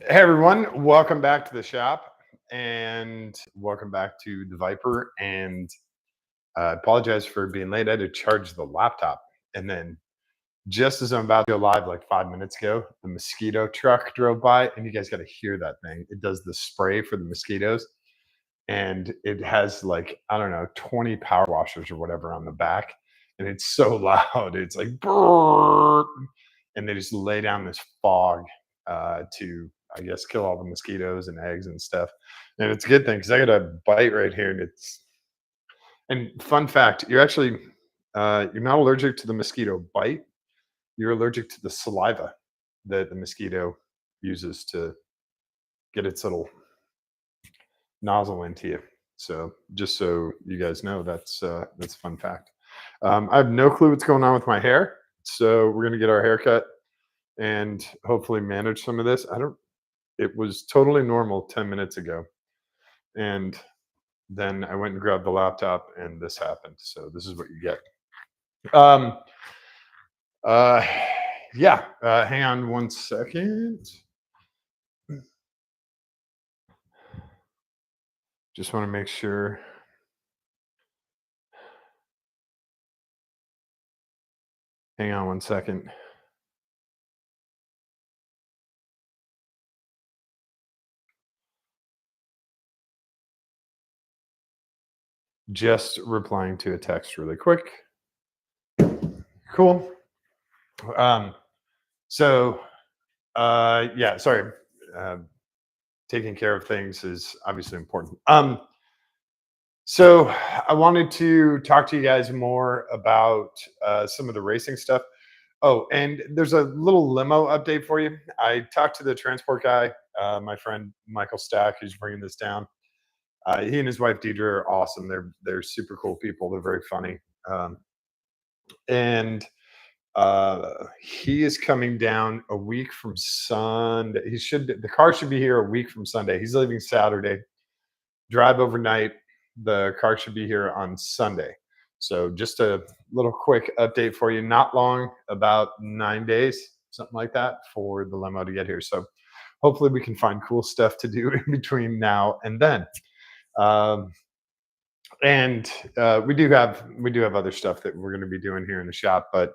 Hey everyone, welcome back to the shop and welcome back to the Viper. And I apologize for being late. I had to charge the laptop. And then just as I'm about to go live, like 5 minutes ago, the mosquito truck drove by, and you guys got to hear that thing. It does the spray for the mosquitoes, and it has like, I don't know, 20 power washers or whatever on the back. And it's so loud. It's like, brrr, and they just lay down this fog to, I guess, kill all the mosquitoes and eggs and stuff. And it's a good thing because I got a bite right here, and it's and fun fact, you're not allergic to the mosquito bite. You're allergic to the saliva that the mosquito uses to get its little nozzle into you. So just so you guys know, that's a fun fact. I have no clue what's going on with my hair, so we're gonna get our hair cut and hopefully manage some of this. I don't. It was totally normal 10 minutes ago, and then I went and grabbed the laptop, and this happened. So this is what you get. Um. Uh. Yeah. Hang on one second. Just want to make sure. Hang on one second. Just replying to a text really quick. Cool. Um, so, yeah, sorry. Uh, Taking care of things is obviously important. So I wanted to talk to you guys more about some of the racing stuff. Oh, and there's a little limo update for you. I talked to the transport guy, my friend Michael Stack, who's bringing this down. He and his wife Deidre are awesome. They're super cool people. They're very funny. And he is coming down a week from Sunday. The car should be here a week from Sunday. He's leaving Saturday, drive overnight. The car should be here on Sunday. So just a little quick update for you. Not long, about 9 days, something like that, for the limo to get here. So hopefully we can find cool stuff to do in between now and then. Um, and we do have other stuff that we're going to be doing here in the shop, but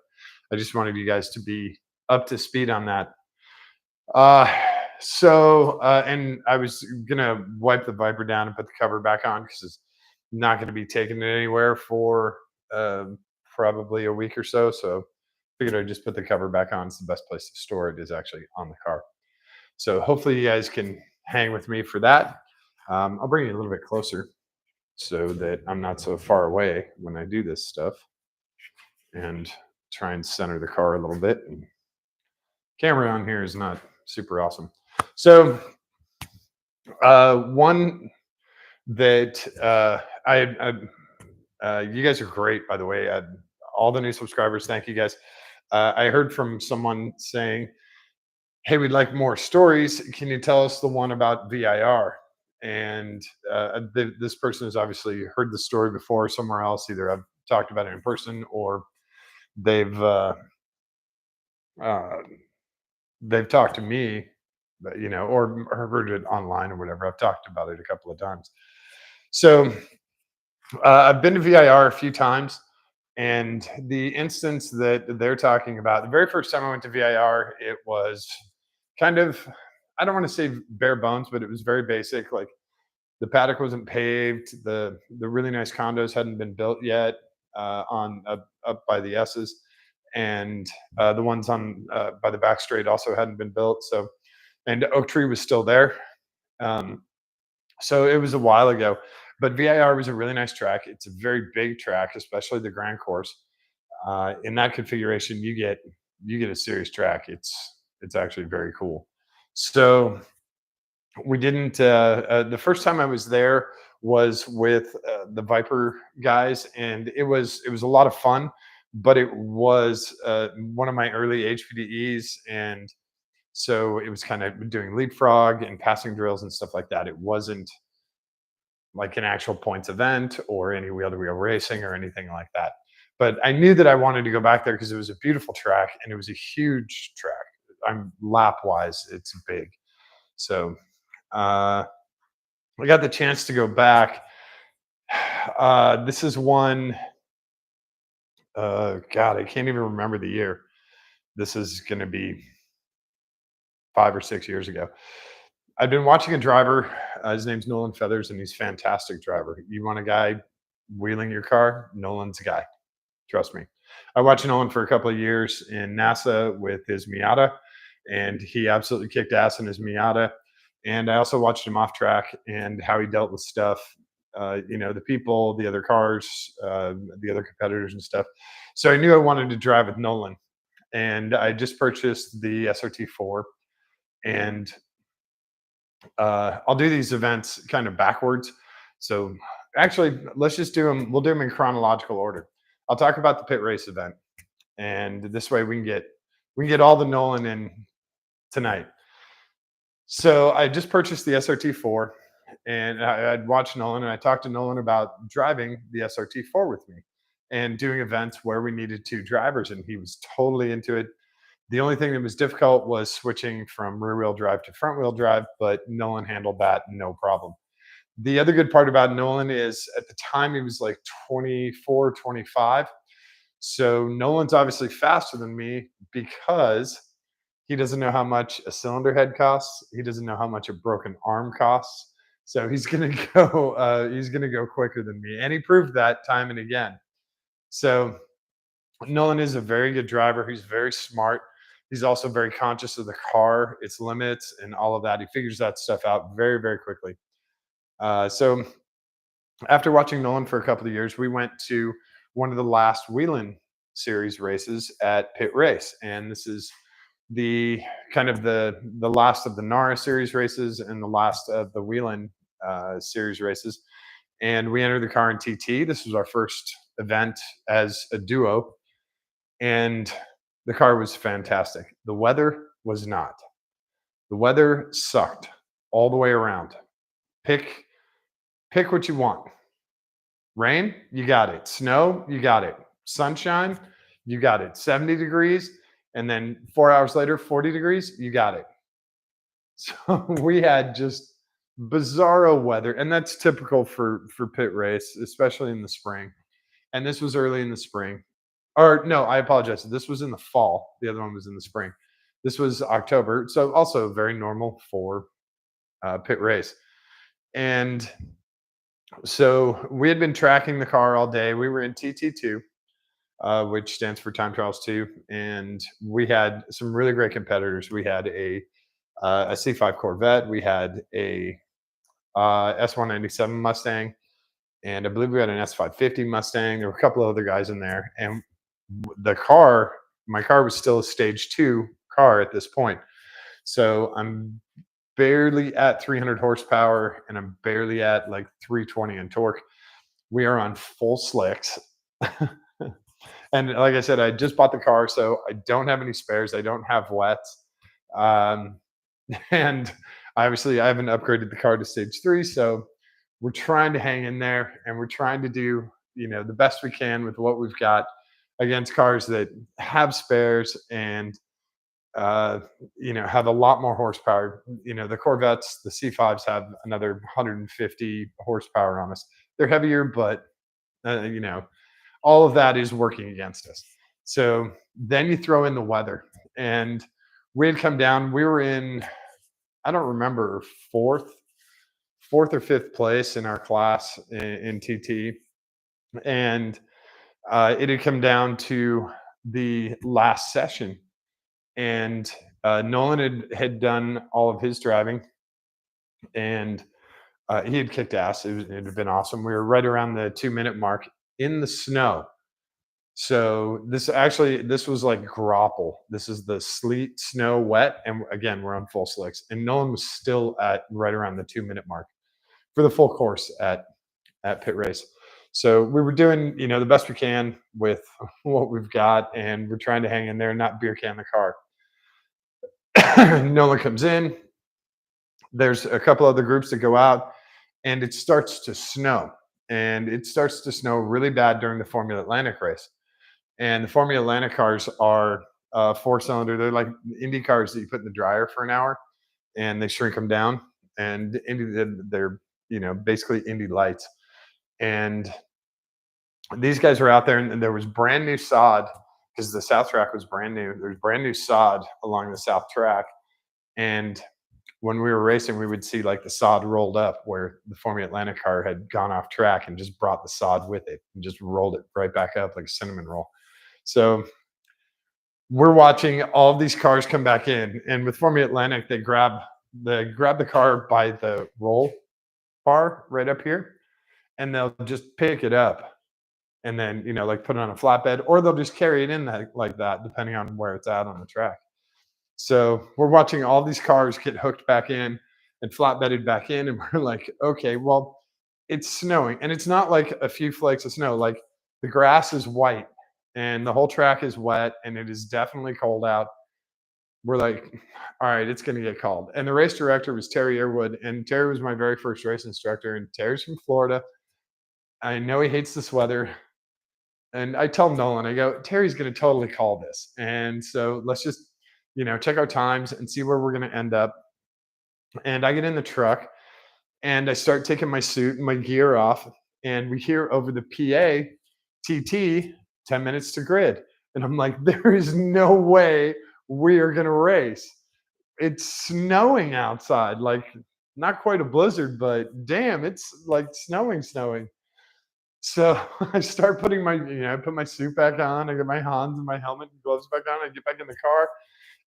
I just wanted you guys to be up to speed on that. uh and I was gonna wipe the Viper down and put the cover back on because it's not going to be taking it anywhere for probably a week or so figured I'd just put the cover back on. It's the best place to store it, is actually on the car. So hopefully you guys can hang with me for that. I'll bring you a little bit closer so that I'm not so far away when I do this stuff, and try and center the car a little bit. And camera on here is not super awesome. So one that you guys are great, by the way. All the new subscribers, thank you guys. I heard from someone saying, "Hey, we'd like more stories. Can you tell us the one about VIR?" And this person has obviously heard the story before somewhere else. Either I've talked about it in person, or they've uh, they've talked to me, but, or heard it online or whatever. I've talked about it a couple of times. So I've been to VIR a few times, and the instance that they're talking about, the very first time I went to VIR, it was kind of, I don't want to say bare bones, but it was very basic. Like, the paddock wasn't paved. The really nice condos hadn't been built yet, on up by the S's, and the ones on by the back straight also hadn't been built. So, and Oak Tree was still there. Um, so it was a while ago, but VIR was a really nice track. It's a very big track, especially the Grand Course. In that configuration, you get a serious track. It's actually very cool. So we didn't. The first time I was there was with the Viper guys, and it was a lot of fun. But it was one of my early HPDEs, and so it was kind of doing leapfrog and passing drills and stuff like that. It wasn't like an actual points event or any wheel to wheel racing or anything like that. But I knew that I wanted to go back there because it was a beautiful track and it was a huge track. I'm lap wise, it's big. So I got the chance to go back. This is one. God, I can't even remember the year. This is going to be 5 or 6 years ago. I've been watching a driver. His name's Nolan Feathers, and he's a fantastic driver. You want a guy wheeling your car? Nolan's a guy. Trust me. I watched Nolan for a couple of years in NASA with his Miata, and he absolutely kicked ass in his Miata. And I also watched him off track and how he dealt with stuff, the people, the other cars, the other competitors and stuff. So I knew I wanted to drive with Nolan. And I just purchased the SRT4. And I'll do these events kind of backwards. So actually, let's just do them. We'll do them in chronological order. I'll talk about the pit race event, and this way we can get all the Nolan in tonight. So I just purchased the SRT4, and I'd watched Nolan, and I talked to Nolan about driving the SRT4 with me and doing events where we needed two drivers, and he was totally into it. The only thing that was difficult was switching from rear wheel drive to front wheel drive, but Nolan handled that no problem. The other good part about Nolan is at the time he was like 24, 25. So Nolan's obviously faster than me because he doesn't know how much a cylinder head costs. He doesn't know how much a broken arm costs. So he's gonna go. He's gonna go quicker than me, and he proved that time and again. So Nolan is a very good driver. He's very smart. He's also very conscious of the car, its limits, and all of that. He figures that stuff out very, very quickly. So after watching Nolan for a couple of years, we went to one of the last Whelen Series races at Pit Race, and this is the kind of the last of the Nara Series races and the last of the Whelen Series races. And we entered the car in TT. This was our first event as a duo, and the car was fantastic. The weather was not. The weather sucked all the way around. Pick pick what you want. Rain, you got it. Snow, you got it. Sunshine, you got it. 70 degrees, and then 4 hours later, 40 degrees, you got it. So we had just bizarro weather, and that's typical for pit race, especially in the spring. And this was early in the spring. Or no, I apologize. This was in the fall. The other one was in the spring. This was October, so also very normal for pit race. And so we had been tracking the car all day. We were in TT2, which stands for Time Trials 2, and we had some really great competitors. We had a C5 Corvette, we had a S197 Mustang, and I believe we had an S550 Mustang. There were a couple of other guys in there, and my car was still a stage 2 car at this point. So I'm barely at 300 horsepower, and I'm barely at like 320 in torque. We are on full slicks. And like I said, I just bought the car, so I don't have any spares. I don't have wets. Um, and obviously, I haven't upgraded the car to stage 3. So we're trying to hang in there, and we're trying to do, the best we can with what we've got against cars that have spares and have a lot more horsepower. The Corvettes, the C5s have another 150 horsepower on us. They're heavier, but uh, you know, all of that is working against us. So then you throw in the weather, and we had come down. We were in, I don't remember, fourth or fifth place in our class in TT, and it had come down to the last session, and Nolan had done all of his driving, and he had kicked ass. It had been awesome. We were right around the 2 minute mark in the snow. So this was like grapple. This is the sleet, snow, wet, and again we're on full slicks. And Nolan was still at right around the 2 minute mark for the full course at pit race. So we were doing the best we can with what we've got, and we're trying to hang in there and not beer can the car. Nolan comes in. There's a couple other groups that go out, and it starts to snow. And it starts to snow really bad during the Formula Atlantic race. And the Formula Atlantic cars are 4-cylinder. They're like Indy cars that you put in the dryer for an hour. and they shrink them down. And they're basically Indy lights. And these guys were out there, and there was brand new sod because the south track was brand new. There's brand new sod along the south track, and when we were racing, we would see like the sod rolled up where the Formula Atlantic car had gone off track and just brought the sod with it and just rolled it right back up like a cinnamon roll. So we're watching all of these cars come back in, and with Formula Atlantic, they grab the car by the roll bar right up here, and they'll just pick it up and then like put it on a flatbed, or they'll just carry it in like that, depending on where it's at on the track. So we're watching all these cars get hooked back in and flatbedded back in, and we're like, okay, well, it's snowing, and it's not like a few flakes of snow. Like the grass is white, and the whole track is wet, and it is definitely cold out. We're like, all right, it's going to get cold. And the race director was Terry Airwood, and Terry was my very first race instructor, and Terry's from Florida. I know he hates this weather. And I tell Nolan, I go, Terry's going to totally call this. And so let's just, check our times and see where we're going to end up. And I get in the truck and I start taking my suit and my gear off. And we hear over the PA, TT, 10 minutes to grid. And I'm like, there is no way we are going to race. It's snowing outside, like not quite a blizzard, but damn, it's like snowing. So I start putting I put my suit back on. I get my Hans and my helmet and gloves back on. I get back in the car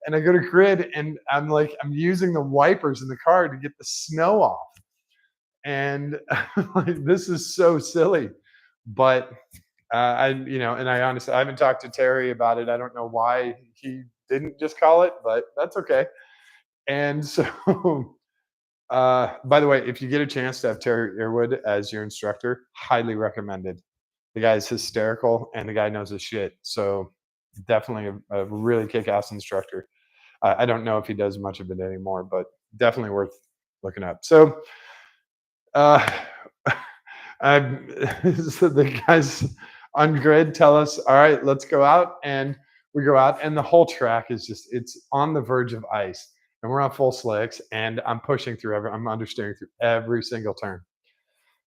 and I go to grid, and I'm using the wipers in the car to get the snow off. And like, this is so silly. But and I honestly, I haven't talked to Terry about it. I don't know why he didn't just call it, but that's okay. And so, by the way, if you get a chance to have Terry Earwood as your instructor, highly recommended. The guy is hysterical, and the guy knows his shit. So definitely a really kick-ass instructor. I don't know if he does much of it anymore, but definitely worth looking up. So, uh, so the guys on grid tell us, all right, let's go out, and we go out, and the whole track is it's on the verge of ice, and we're on full slicks, and I'm I'm understeering through every single turn.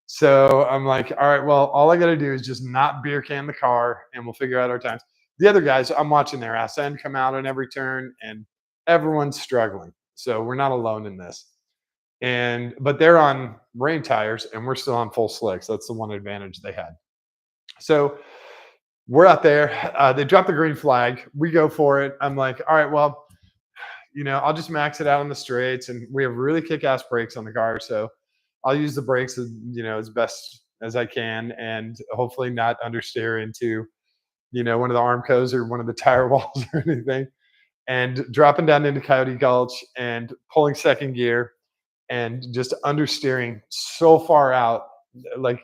So I'm like, all right, well, all I got to do is just not beer can the car, and we'll figure out our times. The other guys, I'm watching their ass end come out on every turn, and everyone's struggling. So we're not alone in this. But they're on rain tires, and we're still on full slicks. That's the one advantage they had. So we're out there. They drop the green flag. We go for it. I'm like, all right, well, I'll just max it out on the straights, and we have really kick-ass brakes on the car, so I'll use the brakes as best as I can, and hopefully not understeer into one of the Armcos or one of the tire walls or anything. And dropping down into Coyote Gulch and pulling second gear and just understeering so far out, like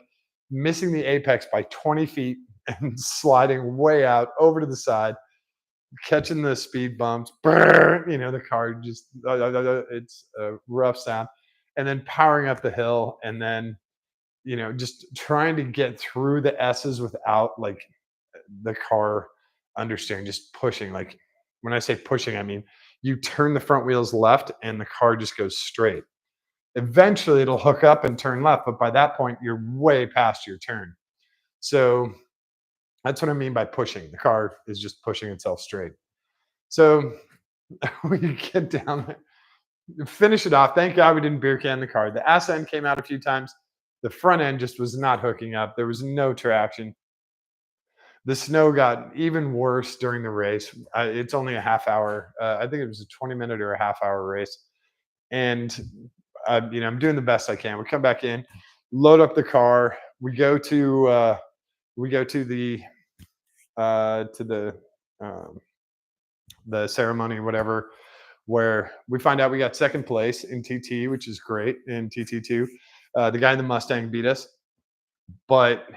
missing the apex by 20 feet and sliding way out over to the side, catching the speed bumps. The car just, it's a rough sound. And then powering up the hill, and then, just trying to get through the S's without like the car understeering, just pushing. Like when I say pushing, I mean you turn the front wheels left and the car just goes straight. Eventually it'll hook up and turn left, but by that point you're way past your turn. So that's what I mean by pushing. The car is just pushing itself straight. So we get down there, finish it off. Thank God we didn't beer can the car. The ass end came out a few times. The front end just was not hooking up. There was no traction. The snow got even worse during the race. It's only a half hour. I think it was a 20-minute or a half hour race. And, I'm doing the best I can. We come back in, load up the car. We go to the ceremony, whatever, where we find out we got second place in TT, which is great in TT2. The guy in the Mustang beat us, but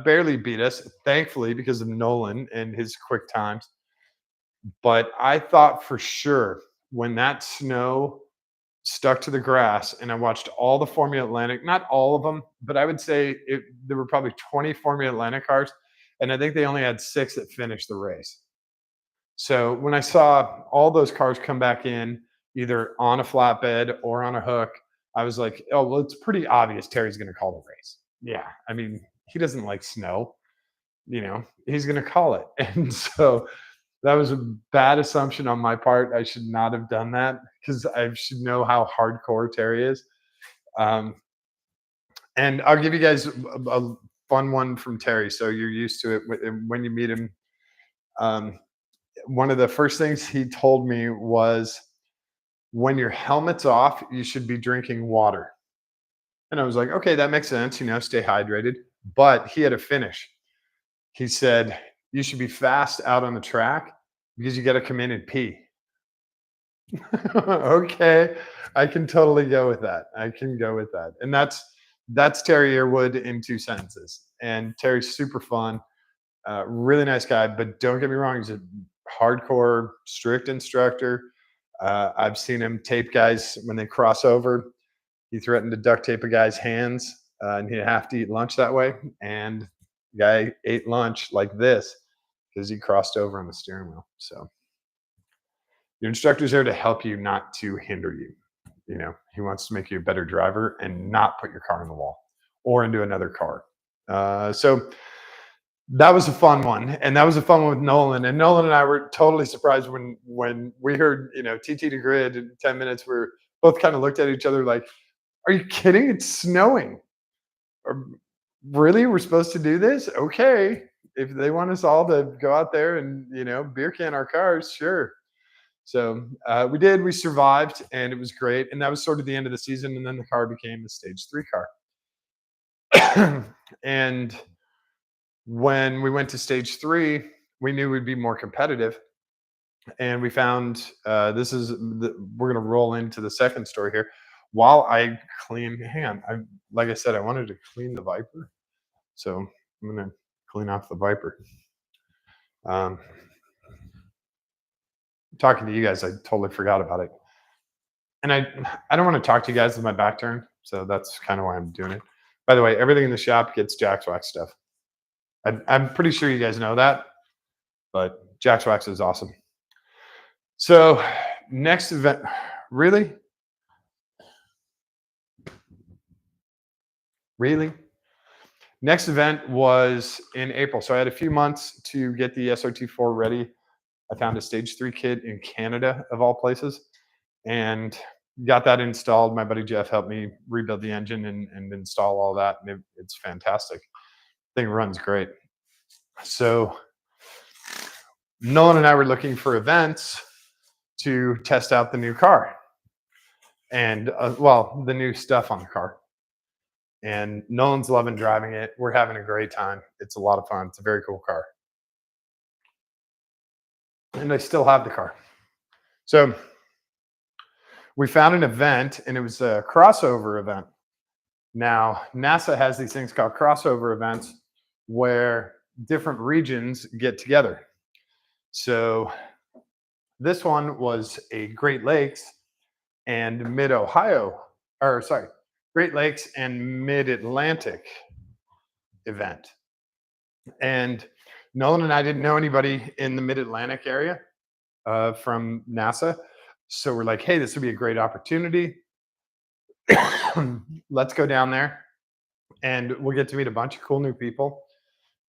barely beat us, thankfully, because of Nolan and his quick times. But I thought for sure when that snow stuck to the grass and I watched all the Formula Atlantic, not all of them, but I would say there were probably 20 Formula Atlantic cars, and I think they only had 6 that finished the race. So when I saw all those cars come back in, either on a flatbed or on a hook, I was like, oh, well, it's pretty obvious Terry's going to call the race. Yeah. I mean, he doesn't like snow, he's going to call it. And so that was a bad assumption on my part. I should not have done that because I should know how hardcore Terry is. Um, and I'll give you guys a fun one from Terry, so you're used to it when you meet him. Um, One of the first things he told me was, "When your helmet's off, you should be drinking water." And I was like, "Okay, that makes sense. Stay hydrated." But he had a finish. He said, "You should be fast out on the track because you got to come in and pee." Okay, I can totally go with that. I can go with that. And that's Terry Earwood in two sentences. And Terry's super fun, really nice guy. But don't get me wrong, he's a hardcore, strict instructor. I've seen him tape guys when they cross over. He threatened to duct tape a guy's hands, and he'd have to eat lunch that way. And the guy ate lunch like this because he crossed over on the steering wheel. So your instructor's there to help you, not to hinder you. He wants to make you a better driver and not put your car in the wall or into another car. So that was a fun one, and that was a fun one with Nolan. And Nolan and I were totally surprised when we heard TT to grid in 10 minutes. We're both kind of looked at each other like, "Are you kidding? It's snowing. Or, really? We're supposed to do this? Okay, if they want us all to go out there and beer can our cars, sure." So we did. We survived, and it was great. And that was sort of the end of the season. And then the car became the stage 3 car. And when we went to stage 3, we knew we'd be more competitive. And we found we're going to roll into the second story here. While I clean, hang on, like I said, I wanted to clean the Viper, so I'm going to clean off the Viper. Um, Talking to you guys, I totally forgot about it. And I don't want to talk to you guys with my back turned, so that's kind of why I'm doing it. By the way, everything in the shop gets Jack's Wax stuff. I'm pretty sure you guys know that, but Jack's Wax is awesome. So next event, really? Next event was in April. So I had a few months to get the SRT4 ready. I found a stage 3 kit in Canada, of all places, and got that installed. My buddy Jeff helped me rebuild the engine and install all that. And it's fantastic. Thing runs great. So Nolan and I were looking for events to test out the new car and the new stuff on the car. And Nolan's loving driving it. We're having a great time. It's a lot of fun. It's a very cool car. And I still have the car. So we found an event, and it was a crossover event. Now, NASA has these things called crossover events where different regions get together. So this one was a Great Lakes and Mid-Ohio, or sorry, Great Lakes and Mid-Atlantic event. And Nolan and I didn't know anybody in the Mid-Atlantic area from NASA. So we're like, hey, this would be a great opportunity. Let's go down there and we'll get to meet a bunch of cool new people.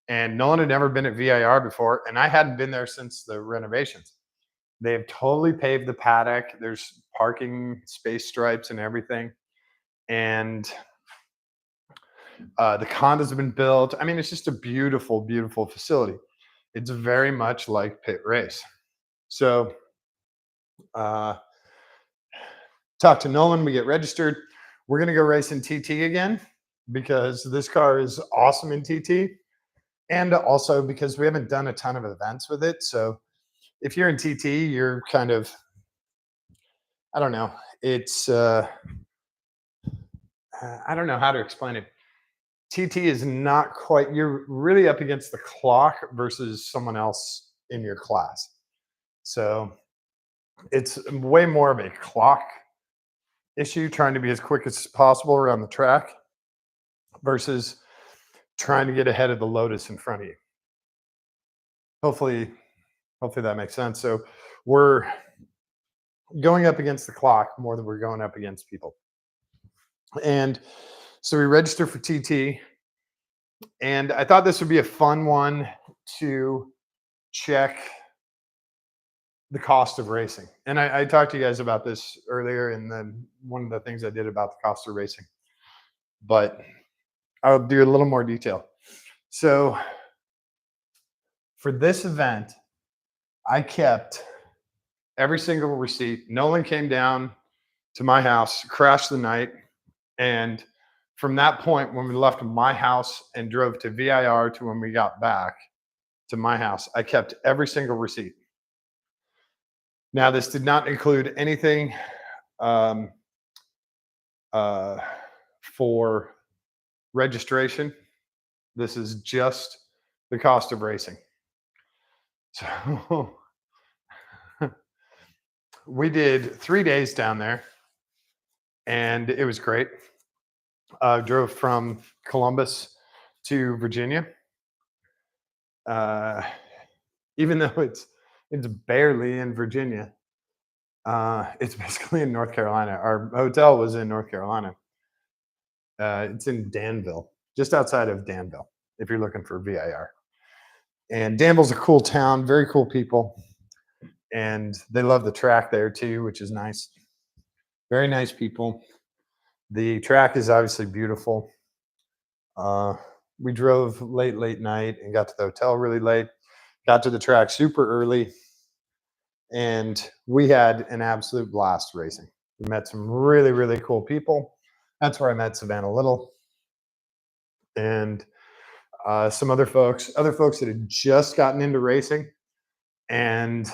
And Nolan had never been at VIR before, and I hadn't been there since the renovations. They've totally paved the paddock. There's parking space stripes and everything. And the condos have been built. I mean, it's just a beautiful, beautiful facility. It's very much like Pit Race. So talk to Nolan, we get registered. We're going to go race in TT again because this car is awesome in TT. And also because we haven't done a ton of events with it. So if you're in TT, you're kind of, I don't know. It's, I don't know how to explain it. TT is not quite, you're really up against the clock versus someone else in your class. So it's way more of a clock issue, trying to be as quick as possible around the track versus trying to get ahead of the Lotus in front of you. Hopefully that makes sense. So we're going up against the clock more than we're going up against people. And so we registered for TT, and I thought this would be a fun one to check the cost of racing. And I talked to you guys about this earlier in one of the things I did about the cost of racing, but I'll do a little more detail. So for this event, I kept every single receipt. Nolan came down to my house, crashed the night, and from that point, when we left my house and drove to VIR to when we got back to my house, I kept every single receipt. Now, this did not include anything for registration. This is just the cost of racing. So we did 3 days down there, and it was great. Drove from Columbus to Virginia. Even though it's barely in Virginia, it's basically in North Carolina. Our hotel was in North Carolina. It's in Danville, just outside of Danville, if you're looking for VIR. And Danville's a cool town, very cool people. And they love the track there too, which is nice. Very nice people. The track is obviously beautiful. We drove late night and got to the hotel really late. Got to the track super early. And we had an absolute blast racing. We met some really, really cool people. That's where I met Savannah Little and some other folks that had just gotten into racing. And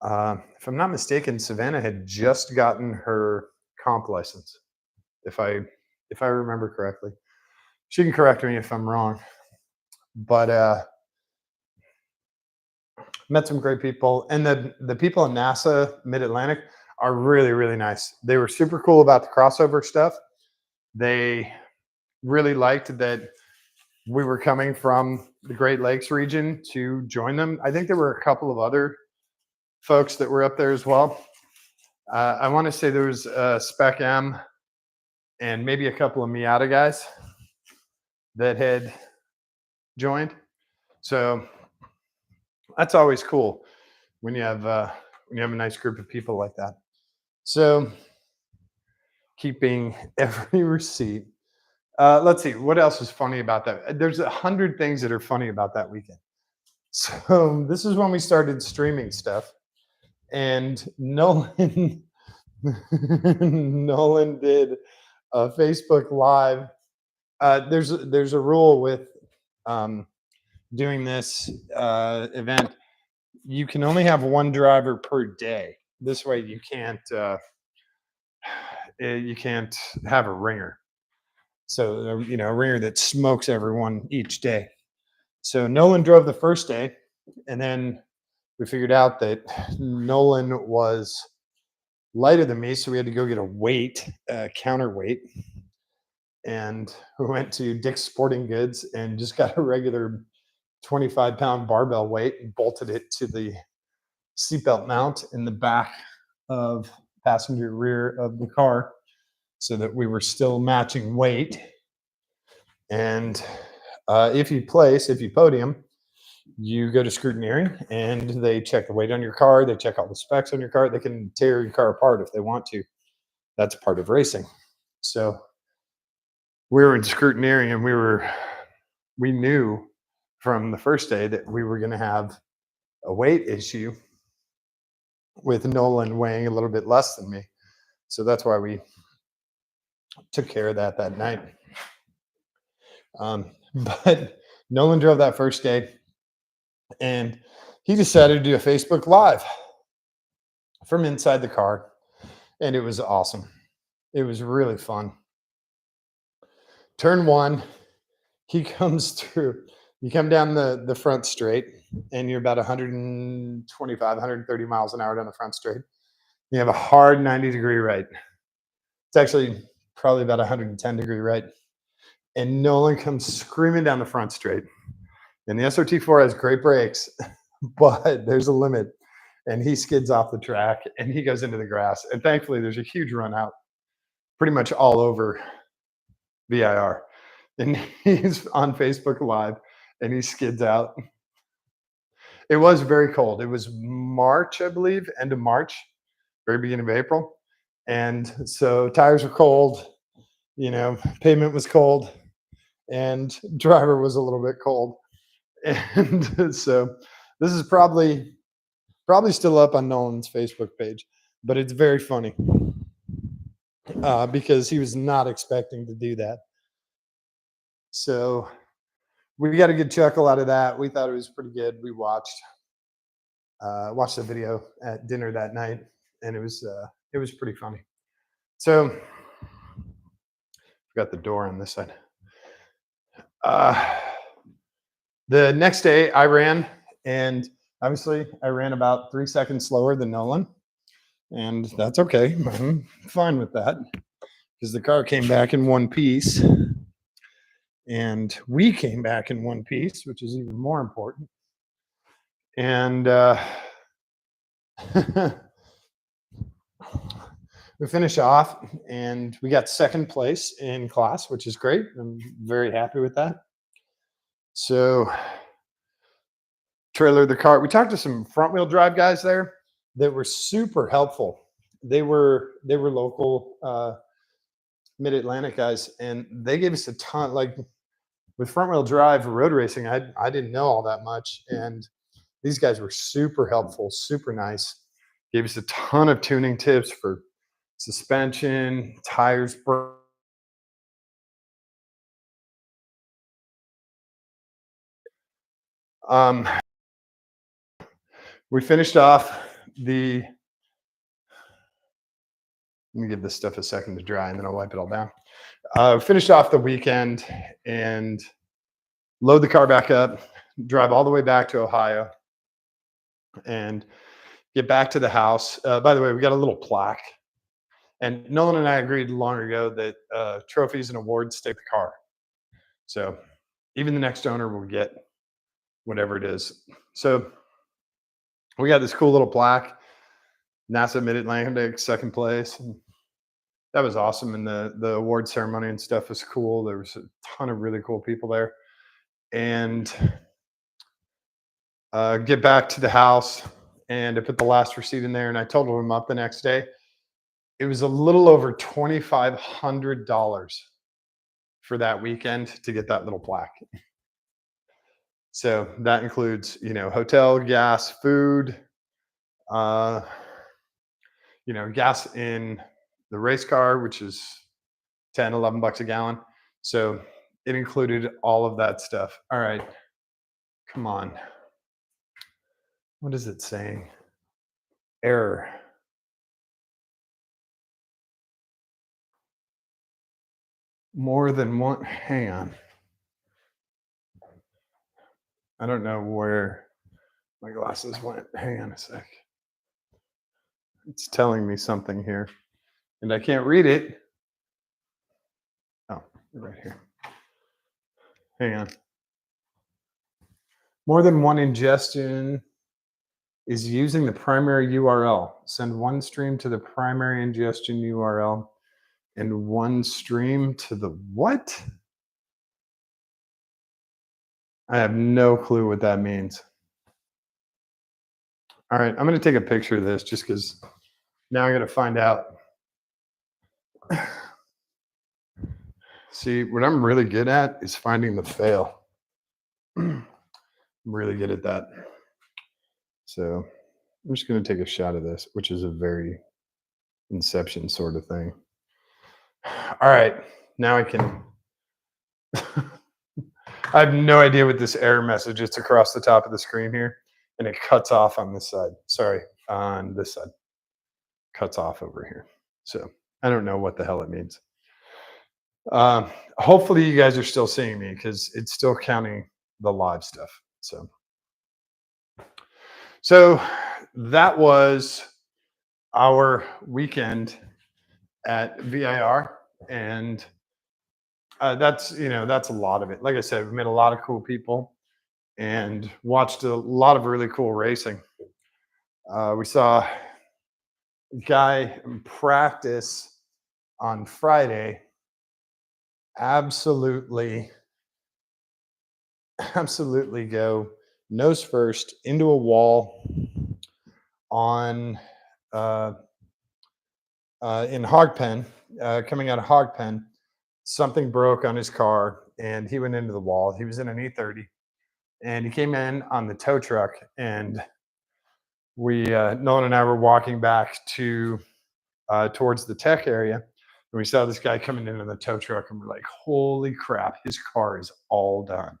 if I'm not mistaken, Savannah had just gotten her comp license, if I remember correctly. She can correct me if I'm wrong. But met some great people. And the people at NASA Mid-Atlantic are really, really nice. They were super cool about the crossover stuff. They really liked that we were coming from the Great Lakes region to join them. I think there were a couple of other folks that were up there as well. I want to say there was Spec M and maybe a couple of Miata guys that had joined. So that's always cool when you have a nice group of people like that. So keeping every receipt. Let's see, what else is funny about that? There's 100 things that are funny about that weekend. So this is when we started streaming stuff, and Nolan Nolan did a Facebook Live. There's a rule with doing this event. You can only have one driver per day. This way, you can't have a ringer. So a ringer that smokes everyone each day. So Nolan drove the first day, and then we figured out that Nolan was lighter than me, so we had to go get a weight, counterweight. And we went to Dick's Sporting Goods and just got a regular 25-pound barbell weight and bolted it to the seatbelt mount in the back of passenger rear of the car so that we were still matching weight. And if you podium, you go to scrutineering and they check the weight on your car. They check all the specs on your car. They can tear your car apart if they want to. That's part of racing. So we were in scrutineering, and we knew from the first day that we were going to have a weight issue with Nolan weighing a little bit less than me. So that's why we took care of that night. But Nolan drove that first day, and he decided to do a Facebook Live from inside the car, and it was awesome. It was really fun. Turn one, he comes through. You come down the front straight, and you're about 125, 130 miles an hour down the front straight. You have a hard 90-degree right. It's actually probably about 110-degree right. And Nolan comes screaming down the front straight. And the SRT4 has great brakes, but there's a limit. and he skids off the track and he goes into the grass. And thankfully, there's a huge run out pretty much all over VIR. And he's on Facebook Live and he skids out. It was very cold. It was March, I believe, end of March, very beginning of April. And so tires were cold, pavement was cold, and driver was a little bit cold. And so this is probably still up on Nolan's Facebook page, but it's very funny because he was not expecting to do that. So we got a good chuckle out of that. We thought it was pretty good. We watched the video at dinner that night, and it was pretty funny. So got the door on this side. The next day I ran, and obviously I ran about 3 seconds slower than Nolan, and that's okay. I'm fine with that because the car came back in one piece, and we came back in one piece, which is even more important. And we finish off, and we got second place in class, which is great. I'm very happy with that. So trailer the car. We talked to some front wheel drive guys there that were super helpful. They were local Mid-Atlantic guys, and they gave us a ton. Like with front wheel drive road racing, I didn't know all that much, and these guys were super helpful, super nice. Gave us a ton of tuning tips for suspension, tires. We finished off the. Let me give this stuff a second to dry, and then I'll wipe it all down. Finished off the weekend and load the car back up, drive all the way back to Ohio, and get back to the house. By the way, we got a little plaque, and Nolan and I agreed long ago that trophies and awards stay with the car. So even the next owner will get whatever it is. So we got this cool little plaque, NASA Mid-Atlantic, second place. And that was awesome. And the award ceremony and stuff was cool. There was a ton of really cool people there. And get back to the house, and I put the last receipt in there, and I totaled him up the next day. It was a little over $2,500 for that weekend to get that little plaque. So that includes, hotel, gas, food, gas in the race car, which is 10, 11 bucks a gallon. So it included all of that stuff. All right, come on. What is it saying? Error. More than one. Hang on. I don't know where my glasses went. Hang on a sec. It's telling me something here, and I can't read it. Oh, right here. Hang on. More than one ingestion is using the primary URL. Send one stream to the primary ingestion URL and one stream to the what? I have no clue what that means. All right, I'm going to take a picture of this just because now I got to find out. See, what I'm really good at is finding the fail. I'm really good at that. So I'm just going to take a shot of this, which is a very Inception sort of thing. All right, now I can. I have no idea what this error message. It's across the top of the screen here, and it cuts off on this side. Sorry, on this side. Cuts off over here. So I don't know what the hell it means. Hopefully you guys are still seeing me because it's still counting the live stuff. So that was our weekend at VIR, and that's a lot of it. Like I said, we met a lot of cool people and watched a lot of really cool racing. We saw a guy in practice on Friday absolutely, absolutely go nose first into a wall on uh, in hog pen, coming out of hog pen. Something broke on his car, and he went into the wall. He was in an E30, and he came in on the tow truck. And Nolan and I were walking back to towards the tech area, and we saw this guy coming in the tow truck, and we're like, "Holy crap! His car is all done."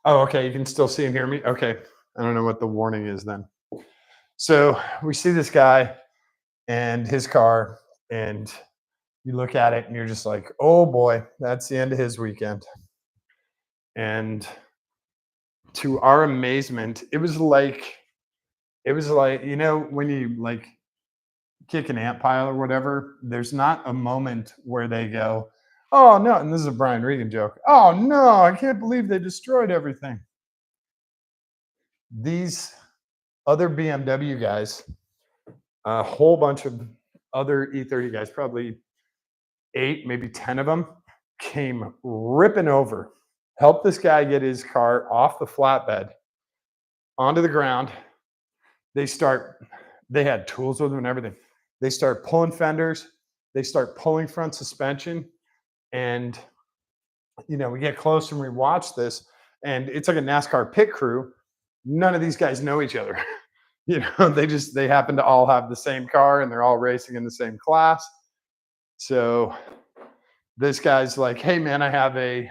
Oh, okay. You can still see and hear me. Okay. I don't know what the warning is then. So we see this guy and his car, and you look at it and you're just like, oh boy, that's the end of his weekend. And to our amazement, it was like, when you like kick an ant pile or whatever, there's not a moment where they go, oh no, and this is a Brian Regan joke. Oh no, I can't believe they destroyed everything. These other BMW guys, a whole bunch of other E30 guys, probably 8, maybe 10 of them, came ripping over, helped this guy get his car off the flatbed onto the ground. They had tools with them and everything. They start pulling fenders, they start pulling front suspension. And, we get close and we watch this, and it's like a NASCAR pit crew. None of these guys know each other. They happen to all have the same car, and they're all racing in the same class. So this guy's like, hey man, I have I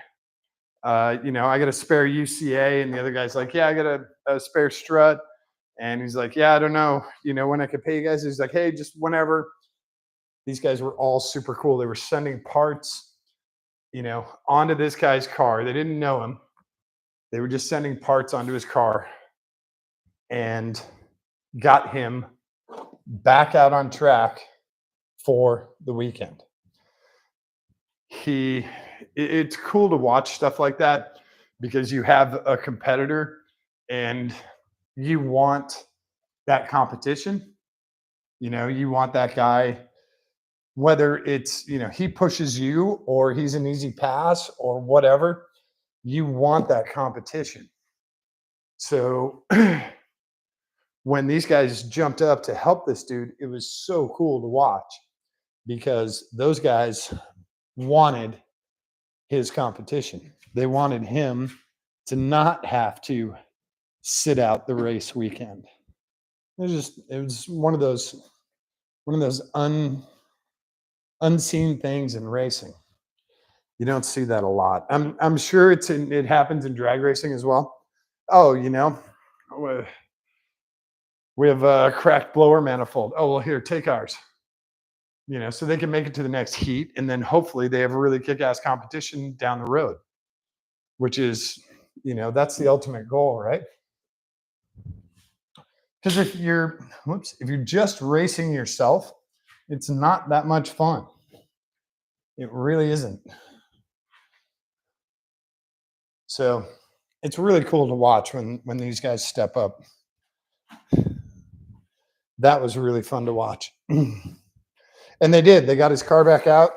got a spare UCA. And the other guy's like, yeah, I got a spare strut. And he's like, yeah, I don't know, when I could pay you guys. He's like, hey, just whenever. These guys were all super cool. They were sending parts, onto this guy's car. They didn't know him. They were just sending parts onto his car and got him back out on track for the weekend. It's cool to watch stuff like that because you have a competitor and you want that competition. You want that guy, whether it's, he pushes you or he's an easy pass or whatever, you want that competition. So when these guys jumped up to help this dude, it was so cool to watch because those guys wanted his competition. They wanted him to not have to sit out the race weekend. It was one of those unseen things in racing. You don't see that a lot. I'm sure it happens in drag racing as well. Oh, we have a cracked blower manifold. Oh, well, here, take ours. So they can make it to the next heat, and then hopefully they have a really kick-ass competition down the road, which is, that's the ultimate goal, right? Because if you're just racing yourself, it's not that much fun. It really isn't. So it's really cool to watch when these guys step up. That was really fun to watch. And they did. They got his car back out.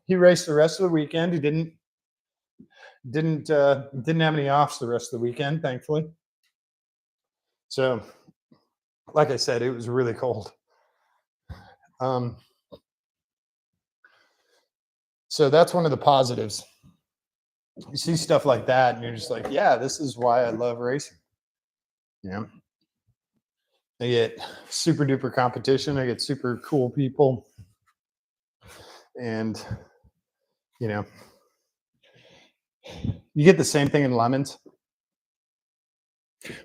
He raced the rest of the weekend. He didn't have any offs the rest of the weekend, thankfully. So, like I said, it was really cold. So that's one of the positives. You see stuff like that, and you're just like, yeah, this is why I love racing. I get super duper competition. I get super cool people. And, you get the same thing in lemons.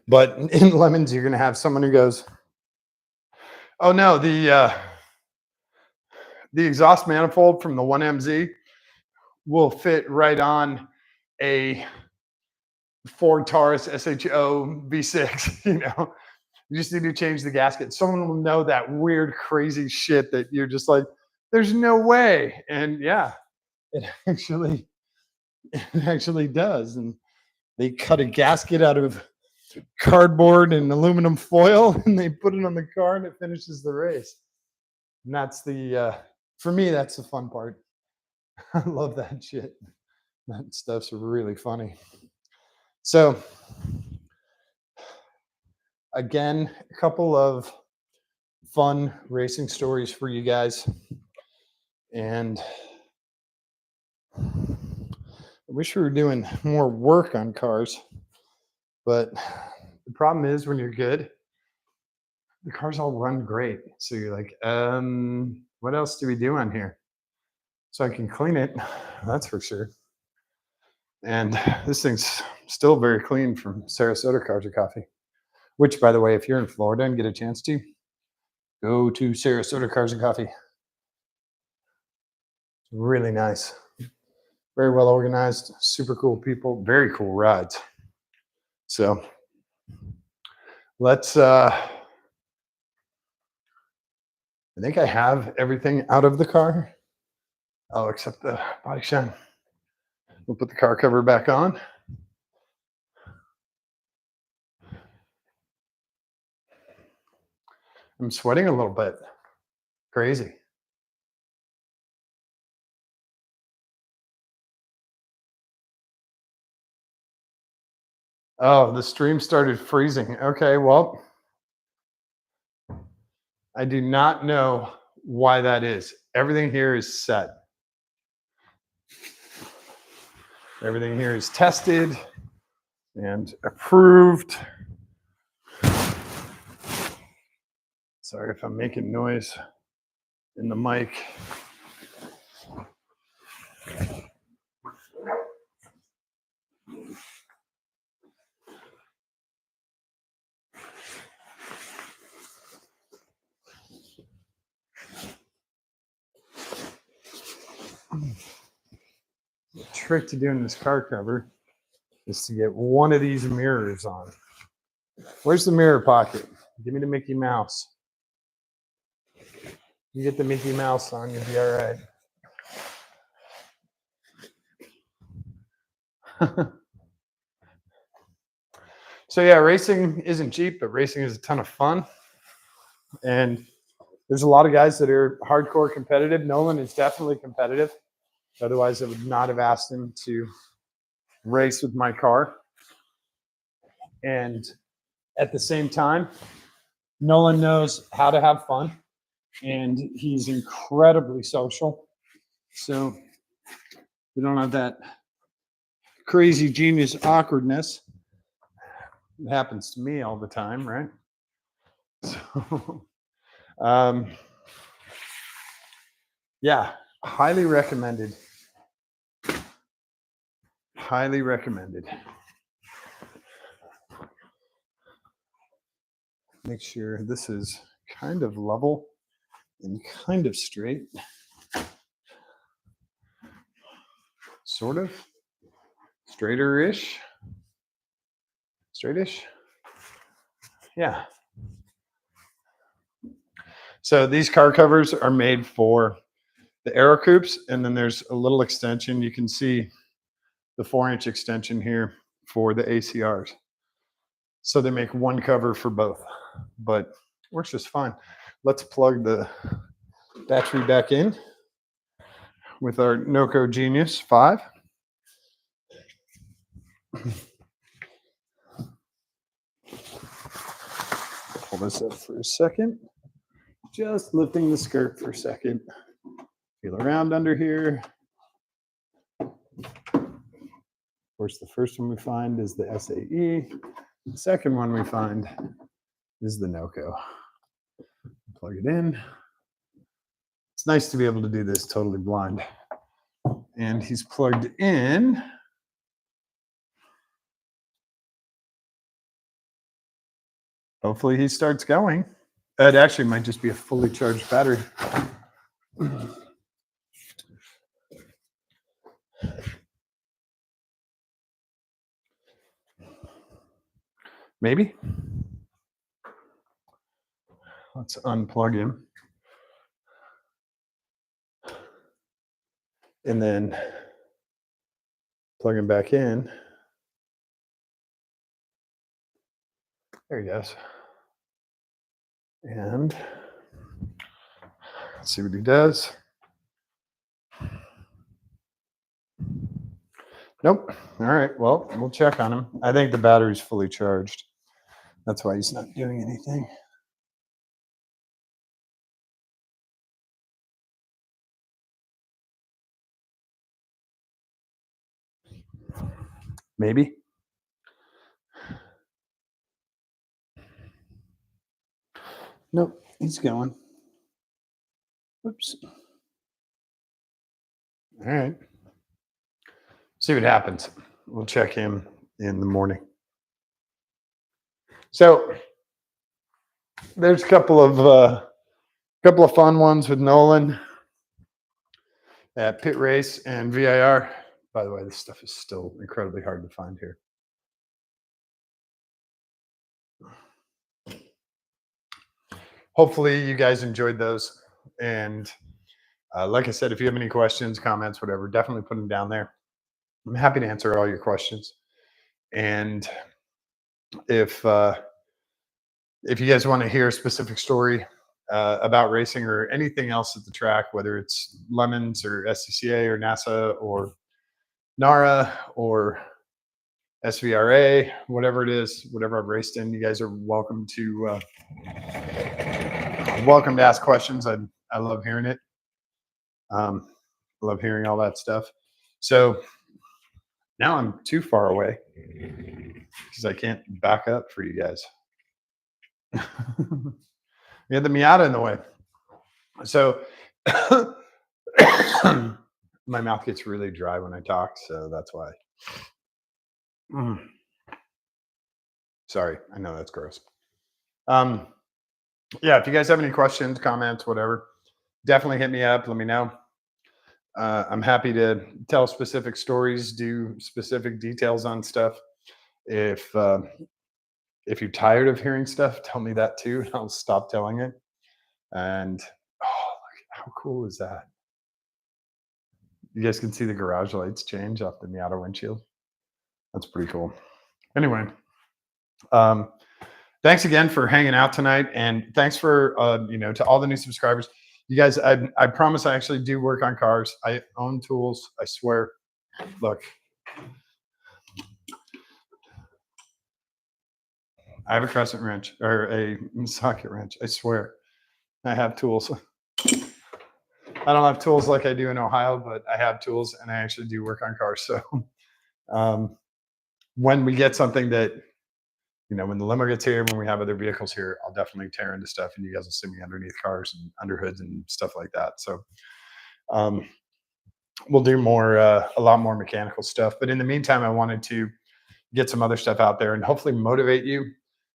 But in lemons, you're going to have someone who goes, oh no, the exhaust manifold from the 1MZ will fit right on a Ford Taurus SHO V6, You just need to change the gasket. Someone will know that weird, crazy shit that you're just like, there's no way. And yeah, it actually does. And they cut a gasket out of cardboard and aluminum foil, and they put it on the car, and it finishes the race. And that's for me, that's the fun part. I love that shit. That stuff's really funny. So, again, a couple of fun racing stories for you guys. And I wish we were doing more work on cars, but the problem is when you're good, the cars all run great. So you're like, what else do we do on here? So I can clean it, that's for sure. And this thing's still very clean from Sarasota Cars and Coffee, which, by the way, if you're in Florida and get a chance to, go to Sarasota Cars and Coffee. Really nice. Very well organized, super cool people, very cool rides. So let's I think I have everything out of the car. Oh, except the body shine. We'll put the car cover back on. I'm sweating a little bit. Crazy. Oh, the stream started freezing. Okay, well, I do not know why that is. Everything here is set. Everything here is tested and approved. Sorry if I'm making noise in the mic. The trick to doing this car cover is to get one of these mirrors on. Where's the mirror pocket? Give me the Mickey Mouse. You get the Mickey Mouse on, you'll be all right. So yeah, racing isn't cheap, but racing is a ton of fun. And there's a lot of guys that are hardcore competitive. Nolan is definitely competitive. Otherwise, I would not have asked him to race with my car. And at the same time, Nolan knows how to have fun, and he's incredibly social. So we don't have that crazy genius awkwardness. It happens to me all the time, right? So, yeah, highly recommended. Highly recommended. Make sure this is kind of level and kind of straight. Sort of. Straighter-ish. Straightish. Yeah. So these car covers are made for the Aero Coupes, and then there's a little extension. You can see the 4-inch extension here for the ACRs. So they make one cover for both, but works just fine. Let's plug the battery back in with our Noco Genius 5. Pull this up for a second. Just lifting the skirt for a second. Feel around under here. Of course, the first one we find is the SAE. The second one we find is the Noco. Plug it in. It's nice to be able to do this totally blind. And he's plugged in. Hopefully he starts going. It actually might just be a fully charged battery. Maybe. Let's unplug him. And then plug him back in. There he goes. And let's see what he does. Nope. All right. Well, we'll check on him. I think the battery's fully charged. That's why he's not doing anything. Maybe. Nope. He's going. Whoops. All right. See what happens. We'll check him in the morning. So there's a couple of fun ones with Nolan at Pit Race and VIR. By the way, this stuff is still incredibly hard to find here. Hopefully you guys enjoyed those. And like I said, if you have any questions, comments, whatever, definitely put them down there. I'm happy to answer all your questions. And if you guys want to hear a specific story about racing or anything else at the track, whether it's Lemons or SCCA or NASA or NARA or SVRA, whatever it is, whatever I've raced in, you guys are welcome to ask questions. I love hearing it. Love hearing all that stuff. So now I'm too far away because I can't back up for you guys. We had the Miata in the way. So my mouth gets really dry when I talk, so that's why. Sorry, I know that's gross. Yeah, if you guys have any questions, comments, whatever, definitely hit me up. Let me know. I'm happy to tell specific stories, do specific details on stuff. If you're tired of hearing stuff, tell me that too, and I'll stop telling it. And look, how cool is that? You guys can see the garage lights change off the Miata windshield. That's pretty cool. Anyway, thanks again for hanging out tonight, and thanks for to all the new subscribers. You guys, I promise I actually do work on cars. I own tools. I swear. Look, I have a crescent wrench or a socket wrench. I swear, I have tools. I don't have tools like I do in Ohio, but I have tools, and I actually do work on cars. So when we get something that, when the limo gets here, when we have other vehicles here, I'll definitely tear into stuff, and you guys will see me underneath cars and under hoods and stuff like that. So we'll do a lot more mechanical stuff. But in the meantime, I wanted to get some other stuff out there and hopefully motivate you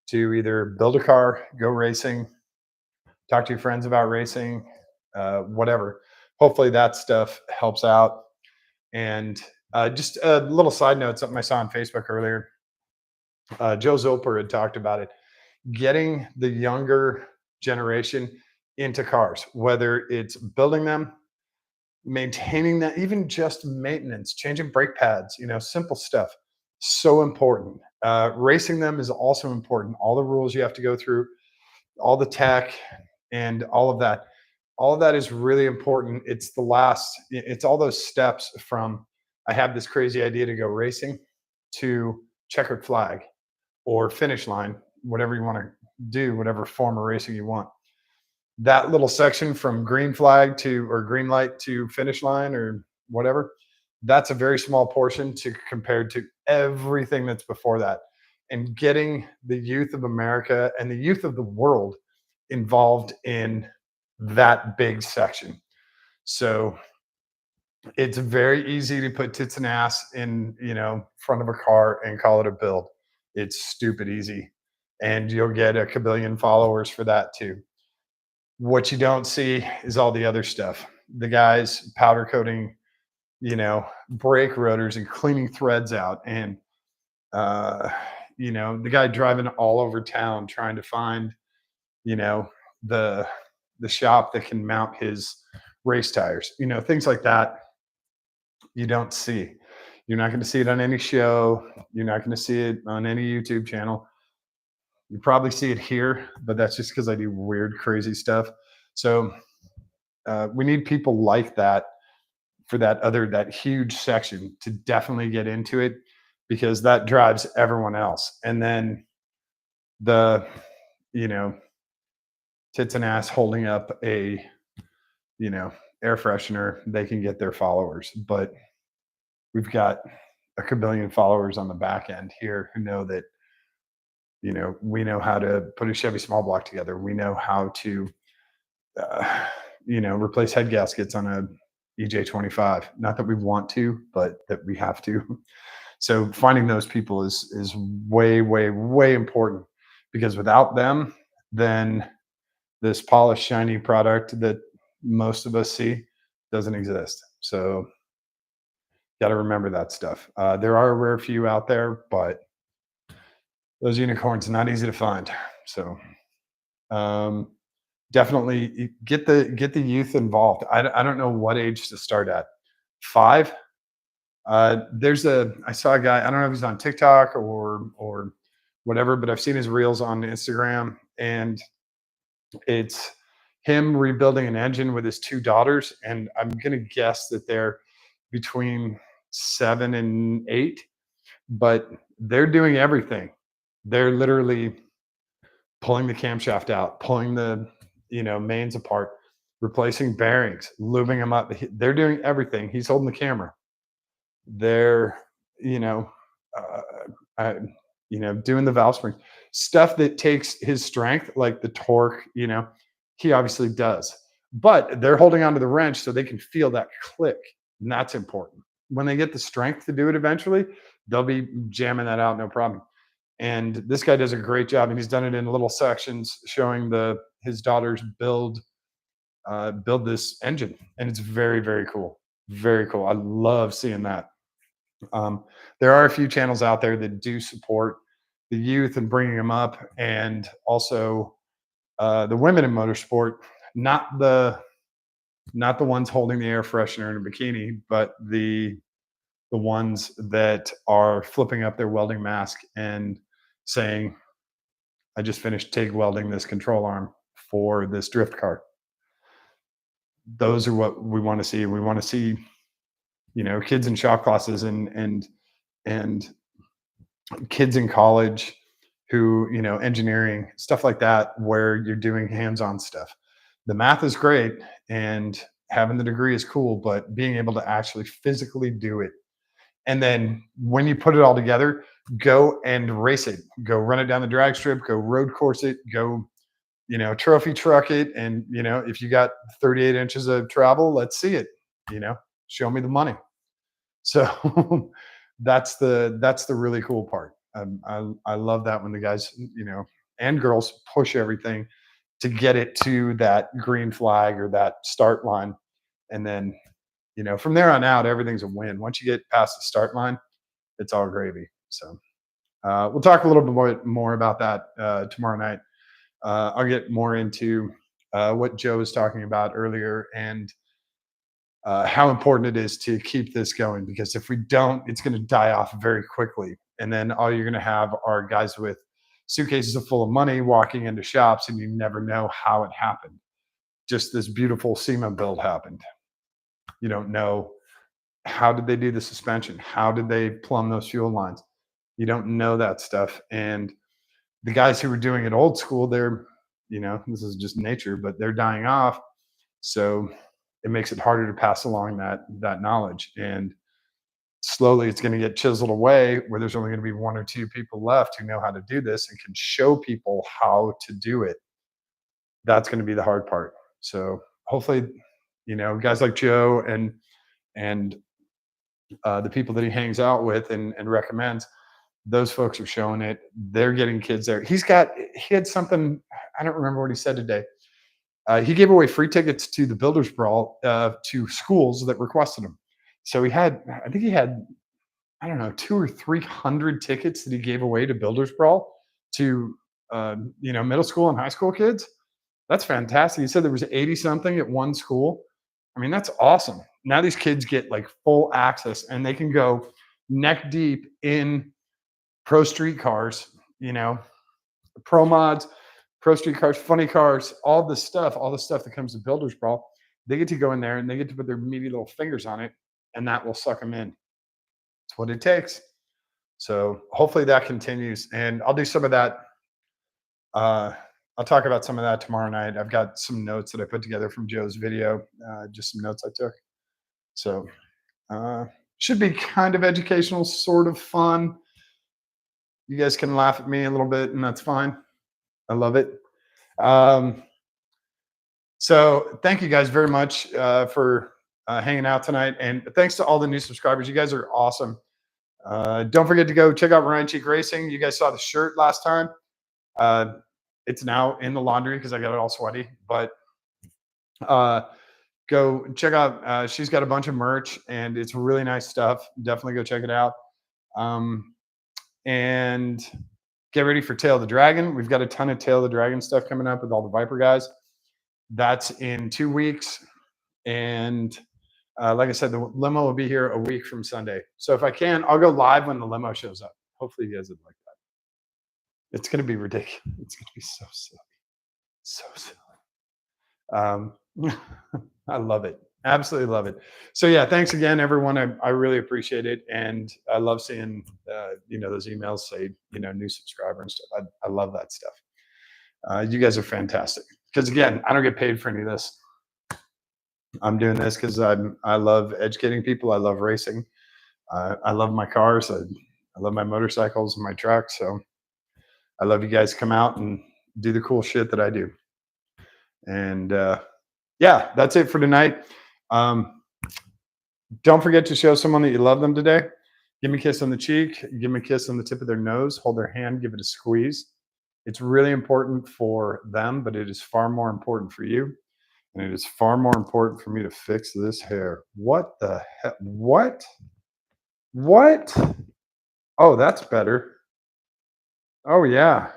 to either build a car, go racing, talk to your friends about racing, whatever. Hopefully that stuff helps out. And just a little side note, something I saw on Facebook earlier. Joe Zolper had talked about it, getting the younger generation into cars, whether it's building them, maintaining them, even just maintenance, changing brake pads, simple stuff. So important. Racing them is also important. All the rules you have to go through, all the tech and all of that. All of that is really important. It's all those steps from I have this crazy idea to go racing to checkered flag or finish line, whatever you want to do, whatever form of racing you want. That little section from green flag or green light to finish line or whatever, that's a very small portion compared to everything that's before that. And getting the youth of America and the youth of the world involved in that big section. So it's very easy to put tits and ass in, front of a car and call it a build. It's stupid easy. And you'll get a kabillion followers for that too. What you don't see is all the other stuff. The guys powder coating, brake rotors and cleaning threads out. And, the guy driving all over town trying to find, the shop that can mount his race tires, things like that. You don't see. You're not going to see it on any show. You're not going to see it on any YouTube channel. You probably see it here, but that's just because I do weird, crazy stuff. So we need people like that for that huge section to definitely get into it because that drives everyone else. And then the, you know, tits and ass holding up a, you know, air freshener, they can get their followers. But we've got a kabillion followers on the back end here who know that, we know how to put a Chevy small block together. We know how to, uh, replace head gaskets on a EJ25. Not that we want to, but that we have to. So finding those people is way, way, way important because without them, then this polished, shiny product that most of us see doesn't exist. So got to remember that stuff. There are a rare few out there, but those unicorns are not easy to find. So um, definitely get the youth involved. I don't know what age to start at. 5. I saw a guy. I don't know if he's on TikTok or whatever, but I've seen his reels on Instagram, and it's him rebuilding an engine with his 2 daughters, and I'm gonna guess that they're between 7 and 8, but they're doing everything. They're literally pulling the camshaft out, pulling the, mains apart, replacing bearings, lubing them up. They're doing everything. He's holding the camera. They're, you know, uh, uh, doing the valve spring stuff that takes his strength, like the torque. He obviously does, but they're holding onto the wrench so they can feel that click, and that's important. When they get the strength to do it, eventually, they'll be jamming that out, no problem. And this guy does a great job, and he's done it in little sections, showing the his daughters build this engine, and it's very, very cool, very cool. I love seeing that. um, there are a few channels out there that do support the youth and bringing them up, and also the women in motorsport. Not the ones holding the air freshener in a bikini, but the ones that are flipping up their welding mask and saying, "I just finished TIG welding this control arm for this drift car." Those are what we want to see. We want to see, kids in shop classes and kids in college who, engineering, stuff like that, where you're doing hands-on stuff. The math is great and having the degree is cool, but being able to actually physically do it. And then when you put it all together, go and race it. Go run it down the drag strip, go road course it, go, trophy truck it. And, if you got 38 inches of travel, let's see it, you know, show me the money. So that's the really cool part. I love that when the guys, and girls push everything to get it to that green flag or that start line, and then from there on out, everything's a win. Once you get past the start line, it's all gravy. So we'll talk a little bit more about that tomorrow night. I'll get more into what Joe was talking about earlier, and how important it is to keep this going, because if we don't, it's going to die off very quickly. And then all you're going to have are guys with suitcases full of money walking into shops, and you never know how it happened. Just this beautiful SEMA build happened. You don't know, how did they do the suspension? How did they plumb those fuel lines? You don't know that stuff. And the guys who were doing it old school, they're, this is just nature, but they're dying off. So it makes it harder to pass along that knowledge. And slowly it's going to get chiseled away, where there's only going to be 1 or 2 people left who know how to do this and can show people how to do it. That's going to be the hard part. So hopefully, guys like Joe and the people that he hangs out with and recommends, those folks are showing it. They're getting kids there. He had something, I don't remember what he said today. He gave away free tickets to the Builders Brawl to schools that requested them. So I think he had, I don't know, 200 or 300 tickets that he gave away to Builders Brawl to, middle school and high school kids. That's fantastic. He said there was 80 something at one school. I mean, that's awesome. Now these kids get like full access, and they can go neck deep in pro street cars, Pro Mods, Pro Street Cars, Funny Cars, all the stuff that comes to Builders Brawl. They get to go in there and they get to put their meaty little fingers on it, and that will suck them in. It's what it takes. So hopefully that continues, and I'll do some of that. Uh, I'll talk about some of that tomorrow night. I've got some notes that I put together from Joe's video, just some notes I took. So should be kind of educational, sort of fun. You guys can laugh at me a little bit, and that's fine. I love it. So thank you guys very much for hanging out tonight, and thanks to all the new subscribers. You guys are awesome. Don't forget to go check out Ryan Cheek Racing. You guys saw the shirt last time. It's now in the laundry because I got it all sweaty. But go check out. She's got a bunch of merch, and it's really nice stuff. Definitely go check it out. And get ready for Tail of the Dragon. We've got a ton of Tail of the Dragon stuff coming up with all the Viper guys. That's in 2 weeks. And like I said, the limo will be here a week from Sunday. So if I can, I'll go live when the limo shows up. Hopefully you guys would like that. It's going to be ridiculous. It's going to be so silly. So silly. I love it. Absolutely love it. So yeah, thanks again, everyone. I really appreciate it. And I love seeing, those emails say, new subscriber and stuff. I love that stuff. You guys are fantastic. Because again, I don't get paid for any of this. I'm doing this because I love educating people. I love racing. I love my cars. I love my motorcycles and my trucks. So I love you guys come out and do the cool shit that I do. And yeah, that's it for tonight. Don't forget to show someone that you love them today. Give me a kiss on the cheek. Give them a kiss on the tip of their nose. Hold their hand. Give it a squeeze. It's really important for them, but it is far more important for you. And it is far more important for me to fix this hair. What the heck? What? Oh, that's better. Oh, yeah.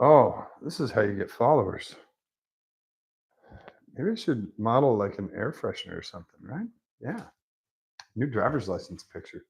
Oh, this is how you get followers. Maybe I should model like an air freshener or something, right? Yeah. New driver's license picture.